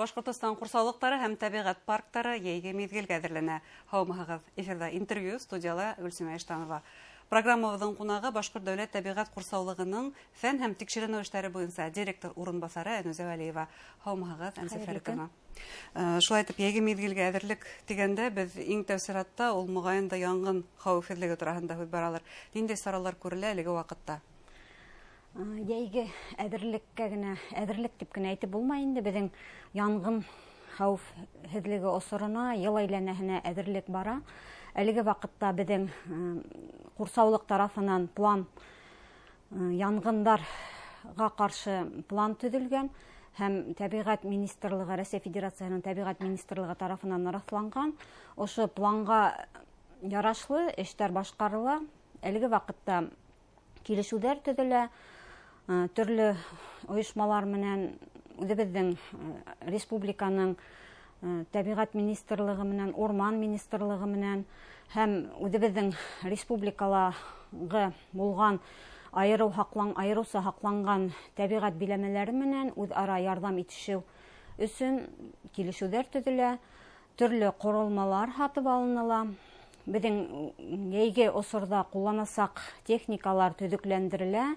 Башкортостан курсаулыктары һәм табигать парктары йәйге мизгелгә әзерләнә. Һаумыгыз, эфирда интервью, студияла Гөлсемә Иштанова. Программабызның кунагы Башкорт дәүләт табигать курсаулыгының фән һәм тикшеренү эшләре буенча директор урынбасары Әнүзә Вәлиева. Һаумыгыз, Әнсәфәркәмә. Шулай итеп, йәйге мизгелгә әзерлек дигәндә без иң тәүсиратта ул мөгаен да янгын хәвефсезлеге турында һүз баралар. Нинди саралар күрелә әлеге вакытта? Йәйге әзерлеккә генә әзерлек дип кенә әйтеп булмый инде. Безнең янгын хәвефсезлеге осорына ел әйләнәһенә әзерлек бара. Әлеге вакытта безнең курсаулык тарафынан план янгыннарга каршы план төзелгән һәм Табигать министрлыгы, Россия Федерациясының Табигать министрлыгы тарафынан расланган. Ошо планга ярашлы эшләр башкарыла. Әлеге вакытта килешүләр төзелә. Төрле оешмалар менән үзебезнең республиканың Табигать министрлыгы менән, Орман министрлыгы менән һәм үзебезнең республикаларга булган айрыуса хакланган табигать биләмәләре менән үзара ярдәм итешү өчен килешүләр төзелә. Төрле корылмалар сатып алыныла. Безнең йәйге осорда кулланасак техникалар төзекләндерелә.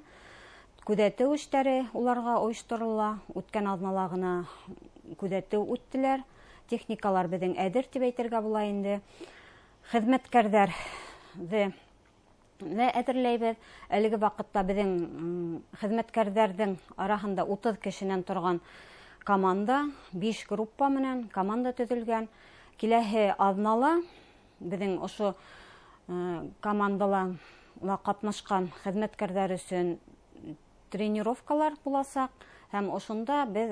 Күзәтү эшләре уларга оештырыла. Үткән аҙнала гына күзәтү үттеләр. Техникалар безнең әзер дип әйтергә була инде. Хезмәткәрҙәрҙе әҙерләйбеҙ. Әлеге ваҡытта безнең хезмәткәрҙәрҙең араһында 30 кешенән торган команда, 5 группа менән команда төҙөлгән. Киләһе аҙнала безнең ошо командала ҡатнашҡан хеҙмәткәрҙәр өсөн тренировкалар буласаҡ һәм ошонда без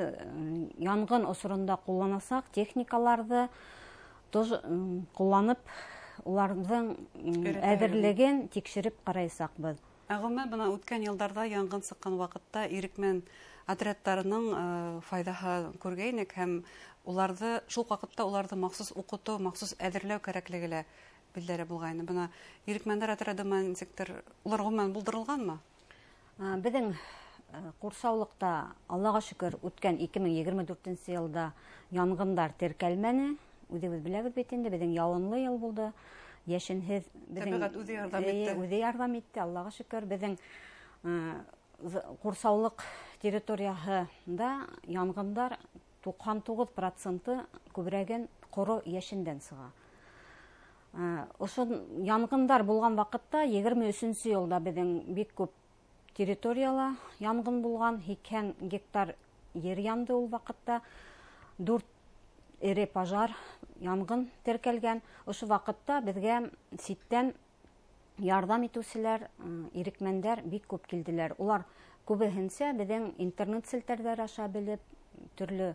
янгын осоронда ҡулланасаҡ техникаларҙы ҡулланып, уларҙың әҙерлеген тикшереп ҡараясаҡбыҙ. Ғөмүмән, бына үткән йылдарҙа янгын сыҡҡан ваҡытта ирекмән отрядтарының файҙаһы күргәйнек һәм уларҙы шул ваҡытта уларҙы махсус уҡытыу, махсус әҙерләү кәрәклеге лә билдәле булғайны. Бына ирекмәндәр отряды менән улар ғөмүмән булдырылғанмы? Безнең курсаулыҡта, Аллаға шөкөр, үткән 2024 йылда янгындар теркәлмәне. Үҙебеҙ беләбеҙ бит инде, безнең яуынлы йыл булды. Йәшенһеҙ табиғат үҙе ярҙам итте. Үҙе ярҙам итте, Аллаға шөкөр. Безнең курсаулыҡ территорияһында янгындар 99% күберәген ҡоро йәшендән сыға. Ошо янгындар булган ваҡытта 23 йылда безнең бик күп территорияла янгын булган, 80 гектар ер янды ул ваҡытта. 4 эре пожар, янгын теркәлгән. Ошо ваҡытта беҙгә ситтән ярҙам итеүселәр, ирекмәндәр бик күп килделәр. Улар күбеһенсә беҙҙең интернет селтәрҙәр аша белеп, төрлө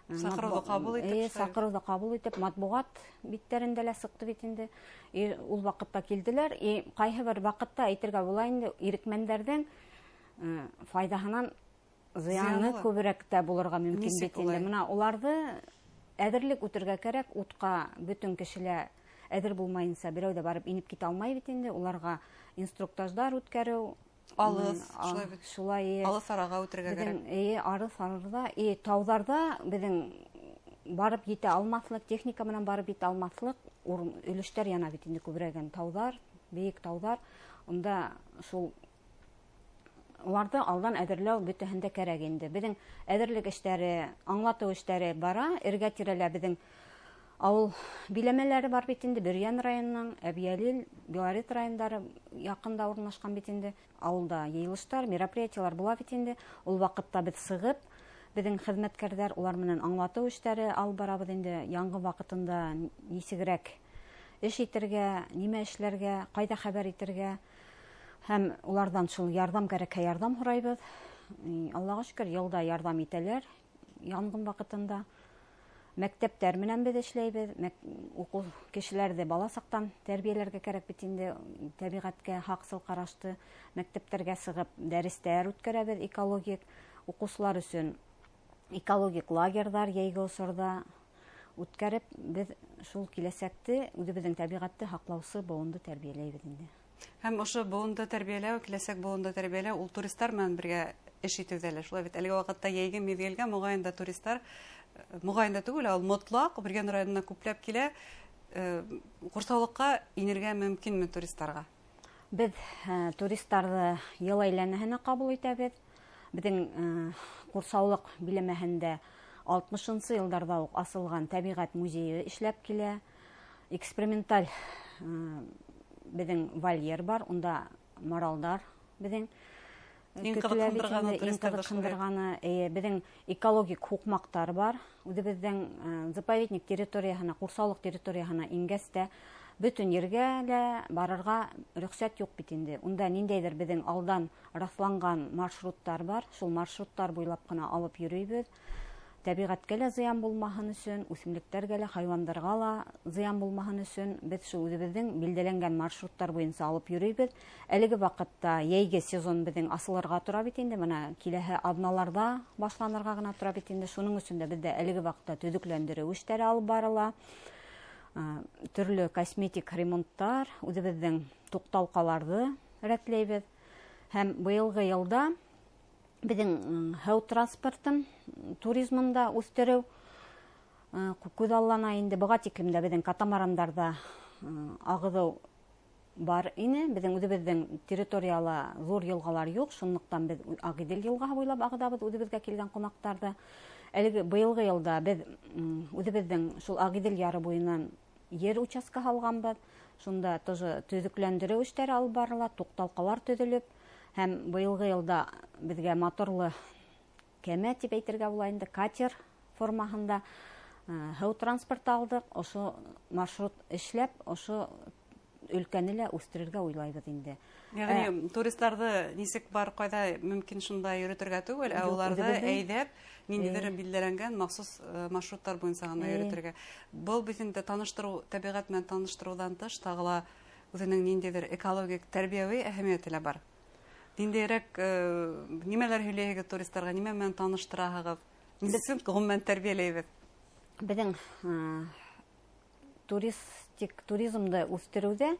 саҡырыуҙы ҡабул итеп, матбуғат биттәрендә лә сыҡты бит инде. Ул ваҡытта килделәр. Ҡайһы бер ваҡытта әйтергә була инде, ирекмәндәрҙең файҙаһынан зыяны күберәк тә булырға мөмкин бит инде. Мына уларҙы әҙерлек үтергә кәрәк, утҡа бөтөн кешелә әҙер булмайынса берәү дә барып инеп китә алмай бит инде. Уларға инструктаждар үткәреү, алыҫ араға үтергә кәрәк. Алыҫ арала, тауҙарда беҙҙең барып етә алмаҫлыҡ, техника менән барып етә алмаҫлыҡ өлөштәр яна бит инде күберәген. Тауҙар, бейек тауҙар, унда шул уларҙы алдан әҙерләү бөтәһендә кәрәк инде. Беҙҙең әҙерлек эштәре, аңлатыу эштәре бара. Эргә-тирәлә беҙҙең ауыл биләмәләре бар бит инде. Бөрйән районының, Әбйәлил, Белорет райондары яҡында урынлашҡан бит инде. Ауылда йыйылыштар, мероприятиялар була бит инде. Ул ваҡытта беҙ сығып, беҙҙең хеҙмәткәрҙәр улар менән аңлатыу эштәре алып барабыҙ инде. Яңғы ваҡытында нисегерәк эш итергә, нимә эшләргә, ҡайҙа хәбәр итергә һәм уларҙан шул ярҙам кәрәкһә ярҙам һорайбыҙ. Аллаға шөкөр, йылда ярҙам итәләр янгын ваҡытында. Мәктәптәр менән беҙ эшләйбеҙ. Уҡыу кешеләрҙе бала саҡтан тәрбиәләргә кәрәк бит инде. Тәбиғәткә һаҡсыл ҡарашты. Мәктәптәргә сығып, дәрестәр үткәрәбеҙ экологик. Уҡыусылар өсөн экологик лагерҙар йәйге осорҙа үткәреп, беҙ шул киләсәкте, үҙебеҙҙең тәбиғәтте һаҡлаусы быуынды тәрбиәләйбеҙ инде. Һәм ошо быуынды тәрбиәләү, киләсәк быуынды тәрбиәләү, ул туристар менән бергә эш итеүҙә лә. Шулай бит әлеге ваҡытта йәйге миҙгелгә моғайын да туристар мугайын да түгел, ал мотлак Бөргән районына күпләп килә. Курсаулыкка инергә мөмкинме туристларга? Без туристларны ел әйләнәһенә кабул итәбез. Безнең Курсаулык биләмәһендә 60-нчы елларда ук асылган табигать музее эшләп килә. Эксперименталь безнең вольер бар, унда маралдар безнең кызыксындырганы, безнең экологик хукмактар бар. Үзебезнең заповедник территориясына, Курсаулык территориясына ингәстә бөтен ергә дә барырга рөхсәт юк бит инде. Унда ниндәйдер безнең алдан расланган маршруттар бар. Шул маршруттар буйлап кына алып йөрибез. Табигатькә лә зыян булмаһын өчен, үсемлекләргә лә, хайвандарга ла зыян булмаһын өчен без шул үзебезнең билдәләнгән маршруттар буенча алып йөрибез. Әлеге вакытта яйге сезон безнең асылырга тора бит инде. Менә киләһе адналарда башланырга гына тора бит инде. Шуның өчен дә бездә әлеге вакытта төзекләндерү эшләре алып барыла. Төрле косметик ремонттар, үзебезнең тукталкаларды рәтләйбез. Һәм быелгы елда безнең һәү транспортын, туризмында үстерү күзаллана инде. Буга тиклем дә безнең катамарандарда агыдау бар ине. Безнең үзебезнең территорияла зур елгалар юк, шунлыктан без Агыйдел елгаһы буйлап агыдабыз үзебезгә килгән кунакларда. Әлеге быелгы елда без үзебезнең шул Агыйдел яры буеннан ер участка алганбыз. Шунда тоже төзекләндерү эшләре алып барыла, тукталкалар төзелеп, һәм быелгы елда безгә моторлы кәмә дип әйтергә була инде, катер формаһында һәү транспорт алдык. Ошо маршрут эшләп, ошо өлкәне лә үстерергә уйлайбыз инде. Ягъни туристларны нисек бар кайда мөмкин шунда йөртергә түгел, ә уларны әйдәп ниндидер билдәләнгән махсус маршруттар буенча гына йөртергә. Бу бит инде таныштыру, табигать белән таныштырудан тыш тагыла үзенең ниндидер экологик тәрбияви әһәмияте лә бар. Ниндирәк нимәләр һөйләйгез туристларга, нимә белән таныштыраһыгыз? Нисек гомумән тәрбияләйбез? Безнең туризмды үстерүдә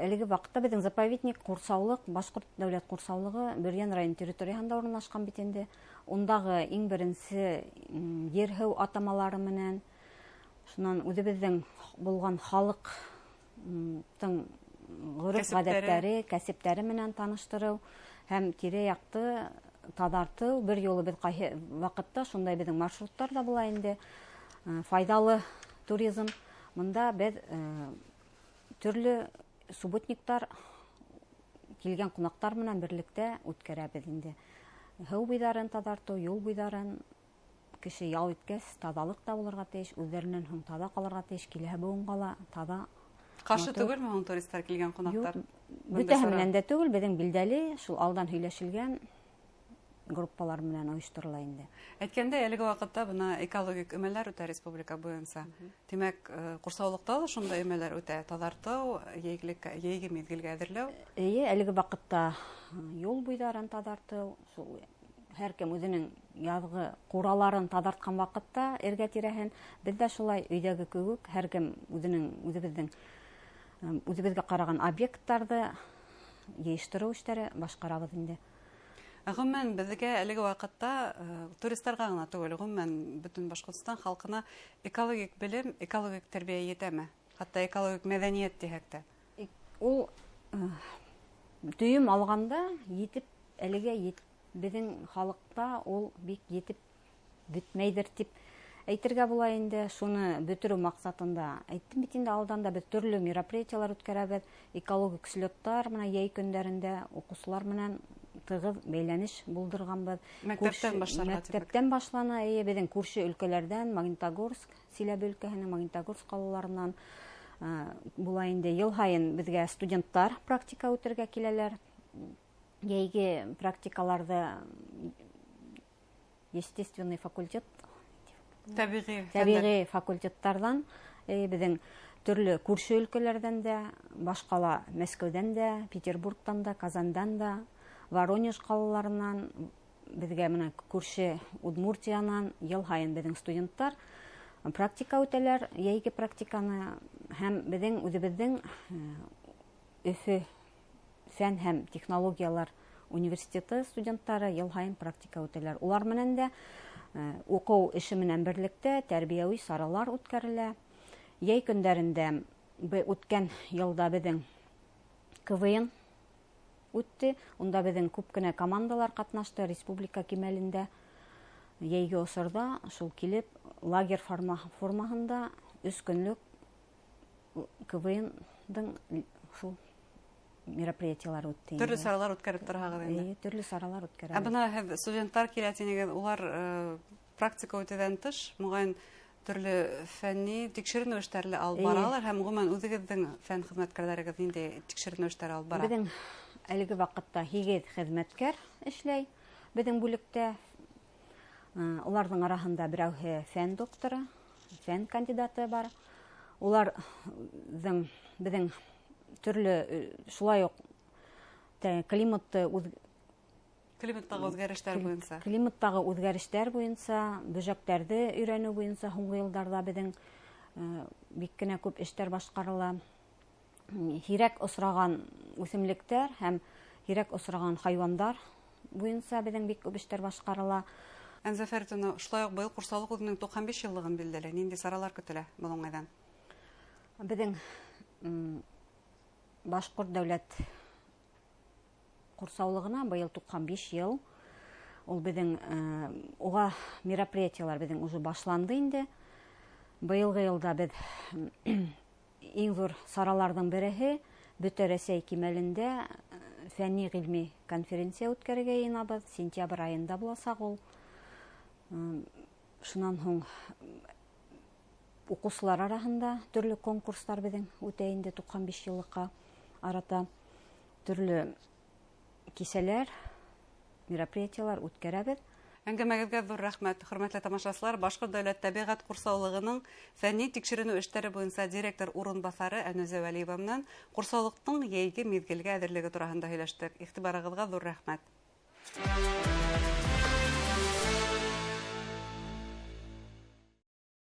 әлеге вакытта безнең заповедник Курсаулык, Башкорт дәүләт Курсаулыгы Бөргән район территориясында урнашкан бит инде. Ундагы иң беренче ер-һәү атамалары менән, шуннан үзебезнең булган халыктың гореф-гадәтләре, кәсепләре менән таныштыру һәм тирә-якты тазарту. Бер юлы без кайһы вакытта шундай безнең маршруттар да була инде. Файдалы туризм. Монда без төрле субботниктар килгән кунаклар менән берлектә үткәрәбез инде. Һәү буйларын тазарту, юл буйларын кеше ял иткәч, тазалык та булырга тиеш, үзләреннән һуң таза калырга тиеш, киләһе буынга ла Каршы түгелме һуң туристлар килгән кунаклар? Бөтәһе менән дә түгел, безнең билдәле, шул алдан һөйләшелгән группалар менән оештырыла инде. Әйткәндә, әлеге вакытта бына экологик өмәләр үтә республика буенча. Димәк, Курсаулыкта да шундай өмәләр үтә, тазарту, яйге мизгелгә әзерләү. Әлеге вакытта юл буйларын тазарту, шул һәркем үзенең язгы кураларын тазарткан вакытта эргә-тирәһен, без дә шулай өйдәге кебек һәркем үзебезгә караган объектларда җыештыру эшләре башкарабыз инде. Гомумән безгә әлеге вакытта туристларга гына түгел, гомумән бөтен Башкортстан халкына экологик белем, экологик тәрбия җитәме? Хәтта экологик мәдәният дисәк тә. Ул төйем алганда җитеп, әлегә безнең халыкта ул бик җитеп бетмәйдер дип әйтергә була инде. Шуны бетерү максатында әйттем бит инде, алдан да без төрле мероприятиялар үткәрәбез, экологик слеттар менә яй көндәрендә укучылар менән тыгыз бәйләнеш булдырганбыз. Мәктәптән башлана, безнең күрше өлкәләрдән, Магнитогорск, Силәбе өлкәһенең Магнитогорск калаларыннан була инде. Ел һайын безгә студентлар практика үтәргә киләләр. Яйге практикаларда естественный факультет, табигый факультеттардан, безнең төрле күрше өлкәләрдән дә, башкала Мәскәүдән дә, Петербургтан да, Казандан да, Воронеж калаларыннан, безгә менә күрше Удмуртиянан ел һайын безнең студентлар практика үтәләр, яйге практиканы, һәм безнең үзебезнең Өфе фән һәм технологиялар университеты студентлары ел һайын практика үтәләр. Улар менән дә Уку эше менән берлектә тәрбияви саралар үткәрелә. Яй көндәрендә үткән елда безнең КВН үтте. Унда безнең күп кенә командалар катнашты республика кимәлендә. Яйге осорда шул килеп лагерь формаһында 3 көнлек КВН-дың шул мероприятиялар үтте. Төрле саралар үткәреп торагыз инде. Төрле саралар үткәрәбез. Бына студентлар килә дигән, улар практика үтүдән тыш, мөгаен төрле фәнни тикшеренү эшләре алып баралар һәм гомумән үзегезнең фән хезмәткәрләрегез нинди тикшеренү эшләре алып бара? Безнең әлеге вакытта 8 хезмәткәр эшләй. Безнең бүлектә уларның арасында берәү фән докторы, фән кандидаты бар. Улар безнең төрле шулай ук климаттагы үзгәрешләр буенча, бөҗәкләрне өйрәнү буенча һуңгы елларда безнең бик кенә күп эшләр башкарыла. Һирәк осраган үсемлектәр һәм һирәк осраган хайваннар буенча безнең бик күп эшләр башкарыла. Әнзәфәр төне шулай ук быел курсаулык үзенең 95 еллыгын билдәле. Нинди саралар көтелә бу уңайдан? Безнең Башкорт дәүләт курсаулыгына быел 95 ел. Ул безнең уга мероприятиялар безнең уже башланды инде. Быелгы елда без иң зур сараларның береһе Бөтә Рәсәй кимәлендә фәнни-гыйльми конференция үткәрергә янабыз. Сентябрь айында буласак ул. Шуннан һуң укучылар арасында төрле конкурслар безнең үтә инде 95 еллыкка арата төрле кисәләр, мероприятиялар үткәрәбез. Әңгәмәгезгә зур рәхмәт, хөрмәтле тамашачылар. Башкорт дәүләт табигать курсаулыгының фәнни тикшеренү эшләре буенча директор урынбасары Әнүзә Вәлиева белән курсаулыкның яйге мизгелгә әзерлеге турында һөйләштек. Игътибарыгызга зур рәхмәт.